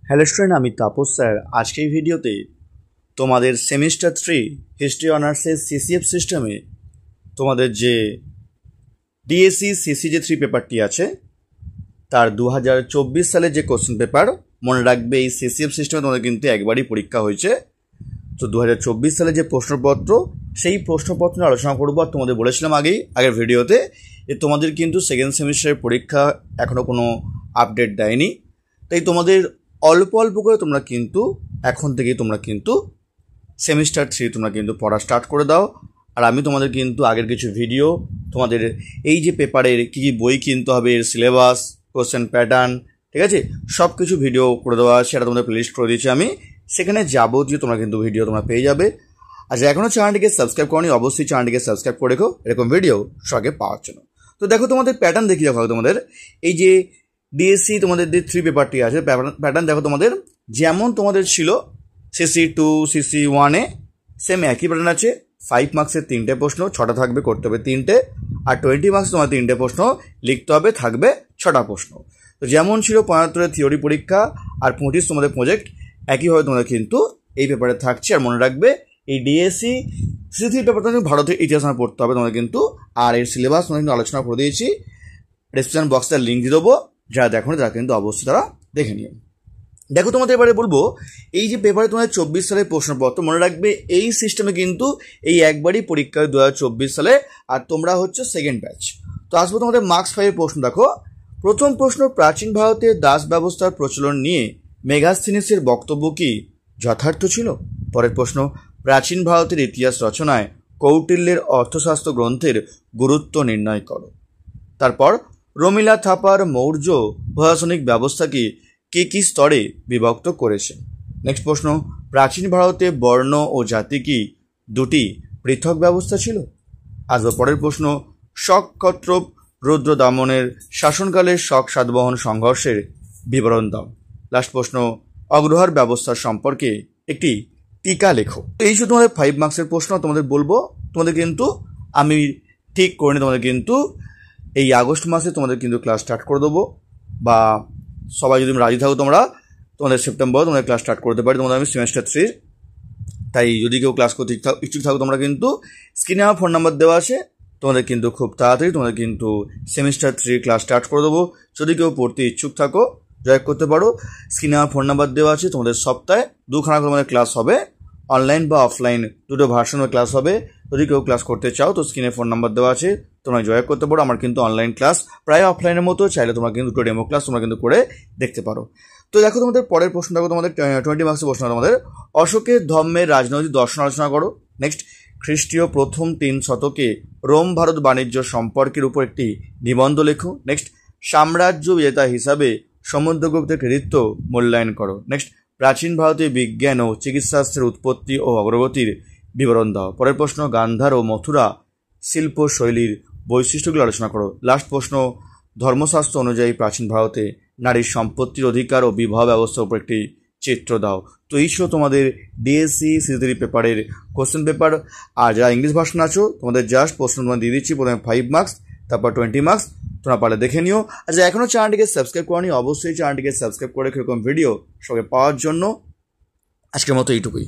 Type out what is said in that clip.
Hello student, আমি Tapas sir. আজকে এই ভিডিওতে তোমাদের সেমিস্টার 3 হিস্ট্রি অনার্সের সিসিএফ সিস্টেমে তোমাদের যে ডিএসসি সিসি যে 3 পেপারটি আছে তার 2024 সালের যে কোশ্চেন পেপার, মনে রাখবে এই সিসিএফ সিস্টেমে তোমাদের কিন্তু একবারই পরীক্ষা হয়েছে। তো 2024 সালে যে প্রশ্নপত্র, সেই প্রশ্নপত্র নিয়ে আলোচনা করবো। আর তোমাদের বলেছিলাম আগের ভিডিওতে যে তোমাদের কিন্তু সেকেন্ড সেমিস্টারের পরীক্ষা এখনও কোনো আপডেট দেয়নি, তাই তোমাদের অল্প অল্প করে তোমরা কিন্তু এখন থেকেই তোমরা কিন্তু সেমিস্টার 3 তোমরা কিন্তু পড়া স্টার্ট করে দাও। আর আমি তোমাদের কিন্তু আগের কিছু ভিডিও, তোমাদের এই যে পেপারের কী কী বই কিনতে হবে, এর সিলেবাস, কোশ্চেন প্যাটার্ন, ঠিক আছে, সব কিছু ভিডিও করে দেওয়া আছে। সেটা তোমাদের প্লেলিস্ট করে দিয়েছি আমি, সেখানে যাবতীয় তোমরা কিন্তু ভিডিও তোমরা পেয়ে যাবে। আর এখনও চ্যানেলটিকে সাবস্ক্রাইব করনি, অবশ্যই চ্যানেলটিকে সাবস্ক্রাইব করে রেখো এরকম ভিডিও সঙ্গে পাওয়ার জন্য। তো দেখো তোমাদের প্যাটার্ন দেখি, দেখো তোমাদের এই যে ডিএসসি তোমাদের যে 3 পেপারটি আছে, প্যাটার্ন দেখো তোমাদের যেমন তোমাদের ছিল সিসি 2 সিসি 1-এ সেম একই প্যাটার্ন আছে। 5 মার্কসের 3টে প্রশ্ন, 6টা থাকবে, করতে হবে 3টে। আর 20 মার্কস তোমার 3টে প্রশ্ন লিখতে হবে, থাকবে 6টা প্রশ্ন। তো যেমন ছিল 75-এর থিওরি পরীক্ষা আর 25 তোমাদের প্রজেক্ট, একইভাবে তোমাদের কিন্তু এই পেপারে থাকছে। আর মনে রাখবে এই ডিএসসি সিসি 3 পেপারটা ভারতের ইতিহাস পড়তে হবে তোমাদের কিন্তু। আর এর সিলেবাস তোমাদের কিন্তু আলোচনা করে দিয়েছি, ডেসক্রিপশন বক্সে লিঙ্ক দিয়ে দেবো, যারা দেখো তারা কিন্তু অবশ্যই তারা দেখে নিও। দেখো তোমাদের এবারে বলবো এই যে পেপারে তোমাদের 24 সালের প্রশ্নপত্র, মনে রাখবে এই সিস্টেমে কিন্তু এই একবারই পরীক্ষা 2024 সালে, আর তোমরা হচ্ছে সেকেন্ড ব্যাচ। তো আসবো তোমাদের মার্কস 5-এর প্রশ্ন। দেখো প্রথম প্রশ্ন, প্রাচীন ভারতের দাস ব্যবস্থার প্রচলন নিয়ে মেগাস্থিনিসের বক্তব্য কি যথার্থ ছিল? পরের প্রশ্ন, প্রাচীন ভারতের ইতিহাস রচনায় কৌটিল্যের অর্থশাস্ত্র গ্রন্থের গুরুত্ব নির্ণয় করো। তারপর রমিলা থাপার মৌর্য প্রশাসনিক ব্যবস্থাকে কি স্তরে বিভক্ত করেছে? নেক্সট প্রশ্ন, প্রাচীন ভারতে বর্ণ ও জাতি কি দুটি পৃথক ব্যবস্থা ছিল? আসবে পরের প্রশ্ন, শক ক্ষত্রপ রুদ্র দামনের শাসনকালের শক সাতবাহন সংঘর্ষের বিবরণ দাও। লাস্ট প্রশ্ন, অগ্রহার ব্যবস্থা সম্পর্কে একটি টিকা লেখো। এই শুধু তোমাদের 5 মার্কসের প্রশ্ন তোমাদের বলবো। তোমাদের কিন্তু আমি ঠিক করে নিই, তোমাদের কিন্তু এই আগস্ট মাসে তোমাদের কিন্তু ক্লাস স্টার্ট করে দেবো, বা সবাই যদি রাজি থাকো তোমাদের সেপ্টেম্বর তোমাদের ক্লাস স্টার্ট করতে পারি তোমাদের আমি সেমিস্টার 3। তাই যদি কেউ ক্লাস করতে ইচ্ছুক থাকো তোমরা কিন্তু স্ক্রিনে আমার ফোন নাম্বার দেওয়া আছে, তোমাদের কিন্তু খুব তাড়াতাড়ি তোমাদের কিন্তু সেমিস্টার 3 ক্লাস স্টার্ট করে দেবো। যদি কেউ পড়তে ইচ্ছুক থাকো জয়েন করতে পারো, স্ক্রিনে আমার ফোন নাম্বার দেওয়া আছে। তোমাদের সপ্তাহে 2খানা করে আমাদের ক্লাস হবে, অনলাইন বা অফলাইন দুটো ভার্সনের ক্লাস হবে। যদি কেউ ক্লাস করতে চাও তো স্ক্রিনে ফোন নাম্বার দেওয়া আছে, তোমরা জয়েন করতে পারো। আমার কিন্তু অনলাইন ক্লাস প্রায় অফলাইনের মতো, চাইলে তোমরা কিন্তু দুটো ডেমো ক্লাস তোমরা কিন্তু করে দেখতে পারো। তো দেখো তোমাদের পরের প্রশ্ন, দেখো তোমাদের 20 মার্কসের প্রশ্ন, তোমাদের অশোকের ধর্মের রাজনৈতিক দর্শন আলোচনা করো। নেক্সট, খ্রিস্টীয় প্রথম 3 শতকে রোম ভারত বাণিজ্য সম্পর্কের উপর একটি নিবন্ধ লেখো। নেক্সট, সাম্রাজ্য বিজেতা হিসাবে সমুদ্রগুপ্তের কৃতিত্ব মূল্যায়ন করো। নেক্সট, প্রাচীন ভারতীয় বিজ্ঞান ও চিকিৎসাশাস্ত্রের উৎপত্তি ও অগ্রগতির বিবরণ দাও। পরের প্রশ্ন, গান্ধার ও মথুরা শিল্প শৈলীর বৈশিষ্ট্যগুলো আলোচনা করো। লাস্ট প্রশ্ন, ধর্মশাস্ত্র অনুযায়ী প্রাচীন ভারতে নারীর সম্পত্তির অধিকার ও বিবাহ ব্যবস্থার উপর একটি চিত্র দাও। তো এই ছিল তোমাদের ডিএসসি সিসি 3 পেপারের কোশ্চেন পেপার। আর যারা ইংলিশ ভার্সন আছো তোমাদের জাস্ট প্রশ্ন তোমার দিয়ে দিচ্ছি, প্রথমে 5 মার্কস, তারপর 20 মার্কস, তোমরা পারলে দেখে নিও। আর যারা এখনও চ্যানেলটিকে সাবস্ক্রাইব করনি অবশ্যই চ্যানেলটিকে সাবস্ক্রাইব করে এরকম ভিডিও সবাই পাওয়ার জন্য। আজকের মতো এইটুকুই।